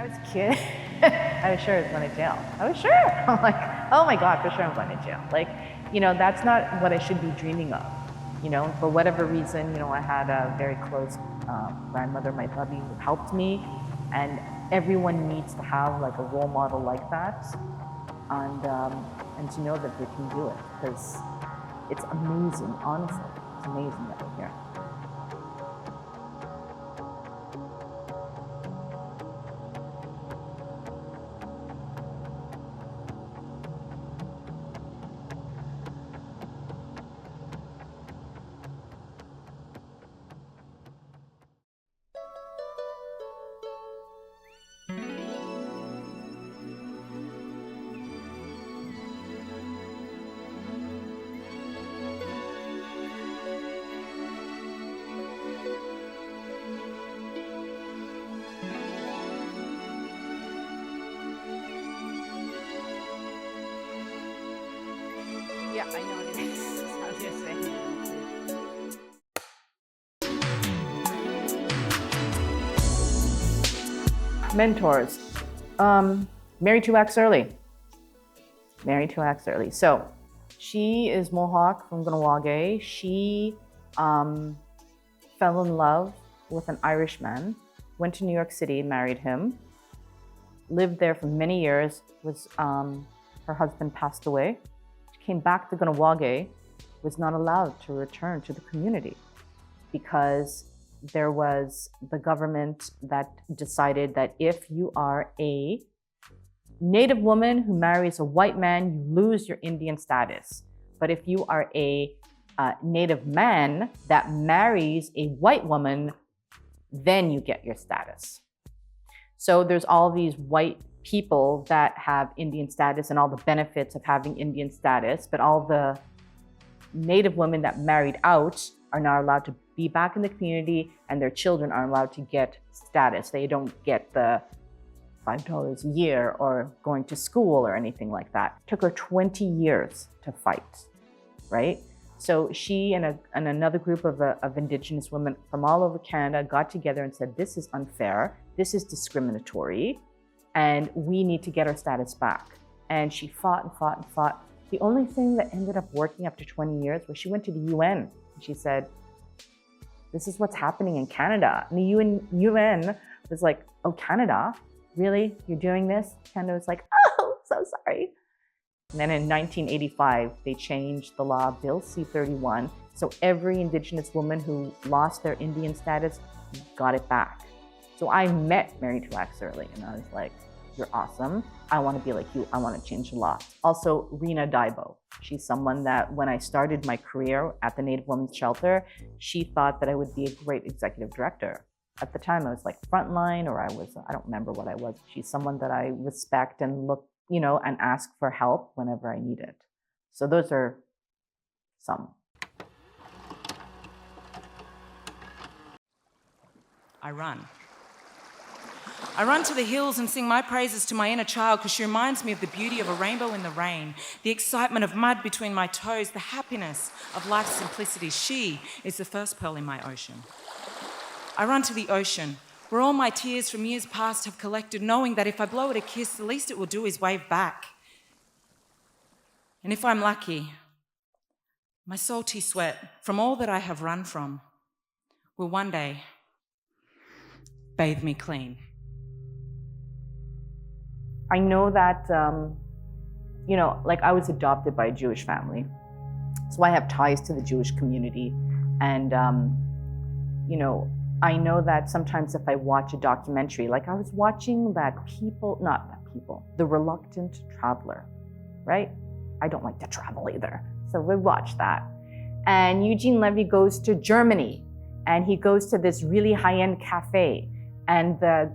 I was a kid, I was sure I was going to jail. I was sure. I'm like, oh my God, for sure I'm going to jail. Like, that's not what I should be dreaming of. For whatever reason, I had a very close grandmother, my hubby, who helped me. And everyone needs to have like a role model like that. And to know that they can do it, because it's amazing, honestly. It's amazing that we're here. Yeah, I know what it is. I was just saying. Mentors. Married 2 acts early. So she is Mohawk from Ganawage. She fell in love with an Irishman, went to New York City, married him, lived there for many years. Her husband passed away. She came back to Ganawage, was not allowed to return to the community because there was the government that decided that if you are a Native woman who marries a white man, you lose your Indian status. But if you are a Native man that marries a white woman, then you get your status. So there's all these white people that have Indian status and all the benefits of having Indian status, but all the Native women that married out are not allowed to be back in the community, and their children aren't allowed to get status. They don't get the $5 a year or going to school or anything like that. It took her 20 years to fight, right? So she and another group of Indigenous women from all over Canada got together and said, this is unfair, this is discriminatory, and we need to get our status back. And she fought and fought and fought. The only thing that ended up working after 20 years was she went to the UN. And she said, this is what's happening in Canada. And the UN was like, oh, Canada? Really? You're doing this? Canada was like, oh, so sorry. And then in 1985, they changed the law, Bill C-31. So every Indigenous woman who lost their Indian status got it back. So I met Married 2 Acts Early, and I was like, you're awesome. I want to be like you. I want to change the law. Also, Rena Daibo. She's someone that when I started my career at the Native Women's Shelter, she thought that I would be a great executive director. At the time, I was like frontline, or I don't remember what I was. She's someone that I respect and look, and ask for help whenever I need it. So those are some. I run. I run to the hills and sing my praises to my inner child because she reminds me of the beauty of a rainbow in the rain, the excitement of mud between my toes, the happiness of life's simplicity. She is the first pearl in my ocean. I run to the ocean, where all my tears from years past have collected, knowing that if I blow it a kiss, the least it will do is wave back. And if I'm lucky, my salty sweat from all that I have run from will one day bathe me clean. I know that, I was adopted by a Jewish family. So I have ties to the Jewish community. And, I know that sometimes if I watch a documentary, like I was watching The Reluctant Traveler, right? I don't like to travel either. So we watched that. And Eugene Levy goes to Germany, and he goes to this really high-end cafe. And the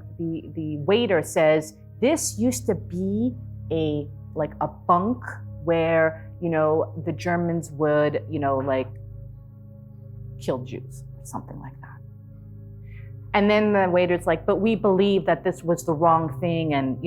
waiter says, this used to be a bunk where, the Germans would, kill Jews or something like that. And then the waiter's like, but we believe that this was the wrong thing. And,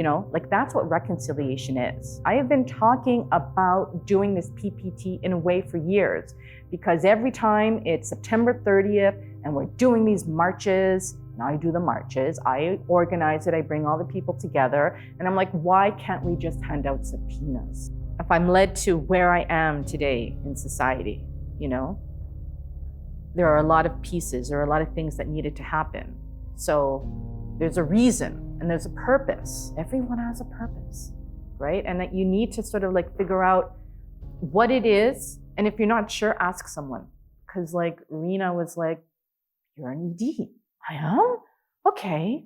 that's what reconciliation is. I have been talking about doing this PPT in a way for years, because every time it's September 30th and we're doing these marches, Now I do the marches, I organize it, I bring all the people together, and I'm like, why can't we just hand out subpoenas? If I'm led to where I am today in society, there are a lot of pieces, there are a lot of things that needed to happen. So there's a reason and there's a purpose. Everyone has a purpose, right? And that you need to sort of like figure out what it is. And if you're not sure, ask someone. Because like Rena was like, you're an ED. I am? Okay.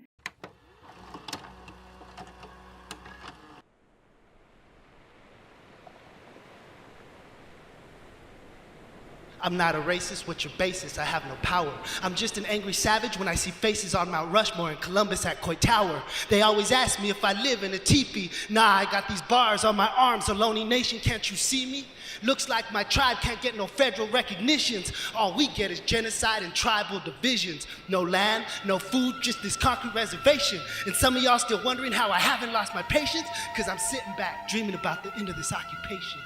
I'm not a racist, what's your basis? I have no power. I'm just an angry savage when I see faces on Mount Rushmore and Columbus at Coit Tower. They always ask me if I live in a teepee. Nah, I got these bars on my arms, a lonely nation, can't you see me? Looks like my tribe can't get no federal recognitions. All we get is genocide and tribal divisions. No land, no food, just this concrete reservation. And some of y'all still wondering how I haven't lost my patience? Cause I'm sitting back, dreaming about the end of this occupation.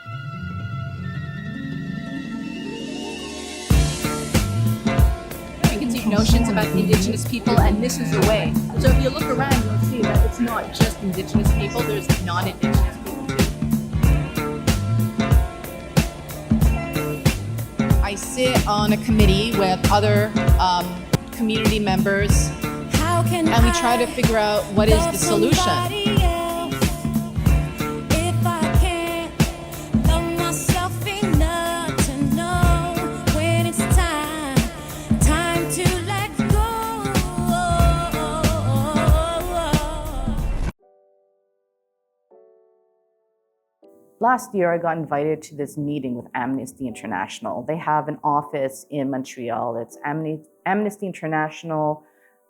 Preconceived notions about Indigenous people, and this is the way. So if you look around, you'll see that it's not just Indigenous people, there's non-Indigenous people too. I sit on a committee with other community members, and we try to figure out what is the solution. Last year, I got invited to this meeting with Amnesty International. They have an office in Montreal. It's Amnesty International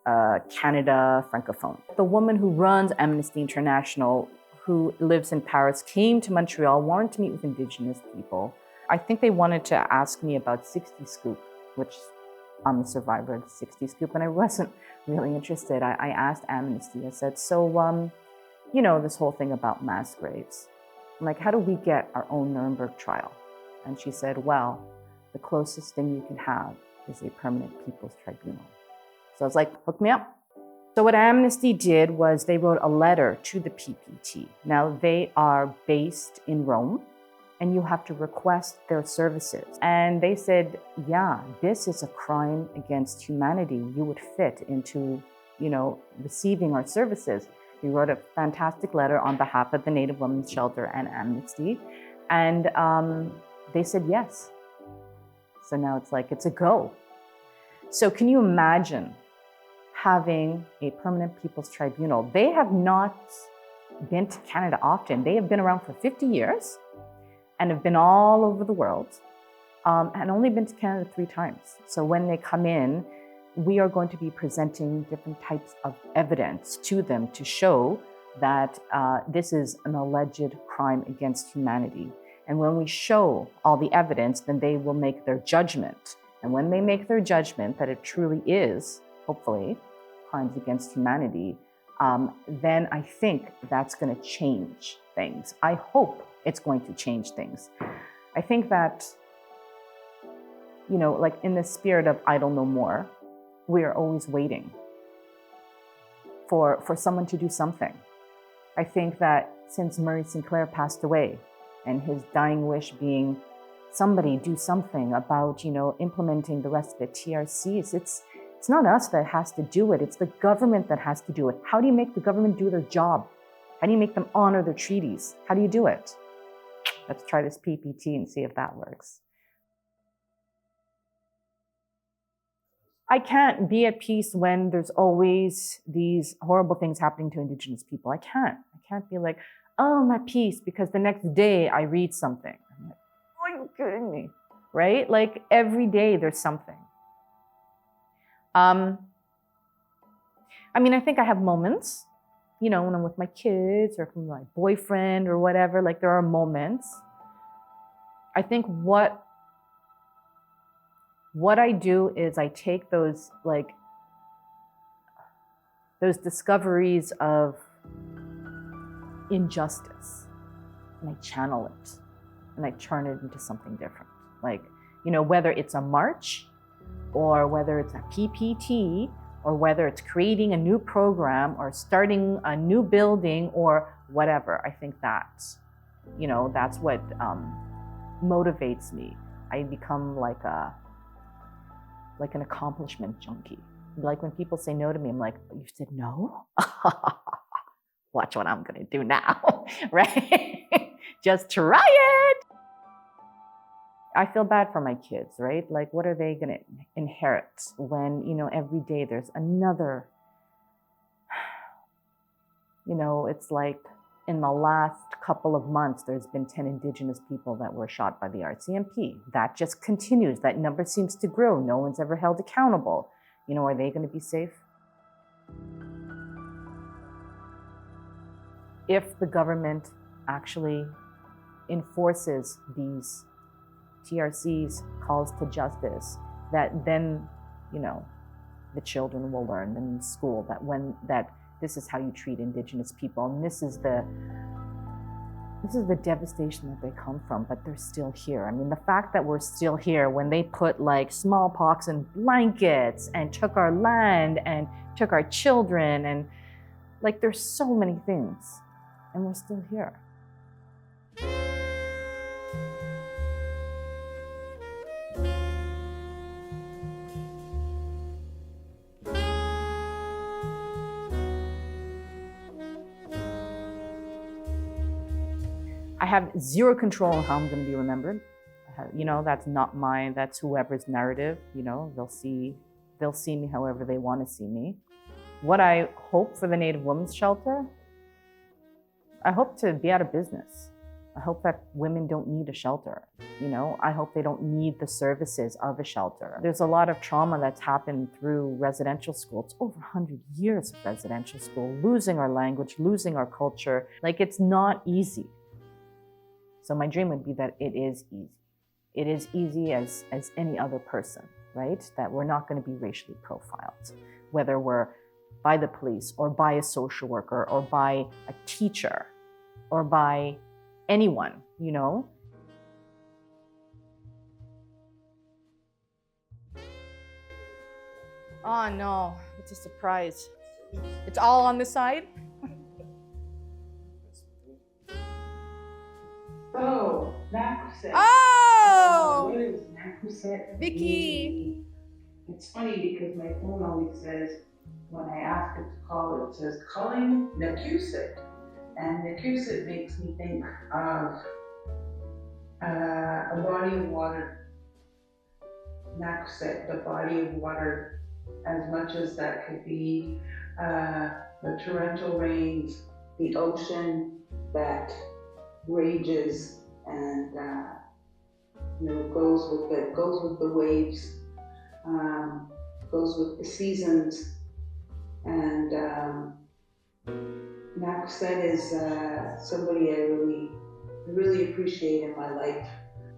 Canada Francophone. The woman who runs Amnesty International, who lives in Paris, came to Montreal, wanted to meet with Indigenous people. I think they wanted to ask me about 60 Scoop, which I'm a survivor of the 60 Scoop, and I wasn't really interested. I asked Amnesty, I said, so, this whole thing about mass graves. I'm like, how do we get our own Nuremberg trial? And she said, well, the closest thing you can have is a permanent people's tribunal. So I was like, hook me up. So what Amnesty did was they wrote a letter to the PPT. Now they are based in Rome and you have to request their services. And they said, yeah, this is a crime against humanity. You would fit into, receiving our services. We wrote a fantastic letter on behalf of the Native Women's Shelter and Amnesty, and they said yes. So now it's like, it's a go. So can you imagine having a permanent people's tribunal? They have not been to Canada often. They have been around for 50 years and have been all over the world and only been to Canada 3 times. So when they come in, we are going to be presenting different types of evidence to them to show that this is an alleged crime against humanity. And when we show all the evidence, then they will make their judgment. And when they make their judgment that it truly is, hopefully, crimes against humanity, then I think that's going to change things. I hope it's going to change things. I think that, like in the spirit of idle no more, we are always waiting for someone to do something. I think that since Murray Sinclair passed away and his dying wish being somebody do something about, implementing the rest of the TRCs, it's not us that has to do it. It's the government that has to do it. How do you make the government do their job? How do you make them honor their treaties? How do you do it? Let's try this PPT and see if that works. I can't be at peace when there's always these horrible things happening to Indigenous people. I can't be like, oh, I'm at peace because the next day I read something. I'm like, are you kidding me? Right? Like every day there's something. I think I have moments, when I'm with my kids or from my boyfriend or whatever, like there are moments. I think what I do is I take those discoveries of injustice and I channel it and I turn it into something different. Like, whether it's a march or whether it's a PPT or whether it's creating a new program or starting a new building or whatever. I think that's, that's what motivates me. I become like an accomplishment junkie. Like when people say no to me, I'm like, you said no? Watch what I'm gonna do now, right? Just try it. I feel bad for my kids, right? Like, what are they gonna inherit when, every day there's another, it's like in the last couple of months, there's been 10 Indigenous people that were shot by the RCMP. That just continues. That number seems to grow. No one's ever held accountable. Are they gonna be safe? If the government actually enforces these TRC's calls to justice, that then, the children will learn in school that this is how you treat Indigenous people, and this is the devastation that they come from, but they're still here. I mean, the fact that we're still here when they put like smallpox in blankets and took our land and took our children, and like there's so many things, and we're still here. I have zero control on how I'm going to be remembered. That's not mine. That's whoever's narrative. They'll see me however they want to see me. What I hope for the Native Women's Shelter, I hope to be out of business. I hope that women don't need a shelter. I hope they don't need the services of a shelter. There's a lot of trauma that's happened through residential school. It's over 100 years of residential school, losing our language, losing our culture. Like, it's not easy. So my dream would be that it is easy. It is easy as any other person, right? That we're not going to be racially profiled, whether we're by the police or by a social worker or by a teacher or by anyone, Oh no, it's a surprise. It's all on this side? Oh, Nkosi. Oh! What is Nkosi? Vicky. It's funny because my phone always says, when I ask it to call, it says calling Nkosi. And Nkosi makes me think of a body of water. Nkosi, the body of water, as much as that could be the torrential rains, the ocean that rages and goes with the waves, goes with the seasons, and Nkosi is somebody I really appreciate in my life.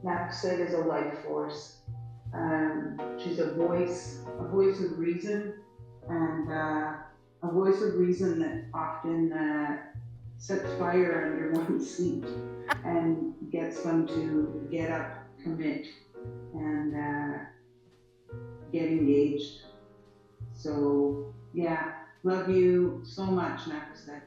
Nkosi is a life force. She's a voice of reason, and a voice of reason that often sets fire under one's seat and gets them to get up, commit, and get engaged. So yeah, love you so much, Nkosi.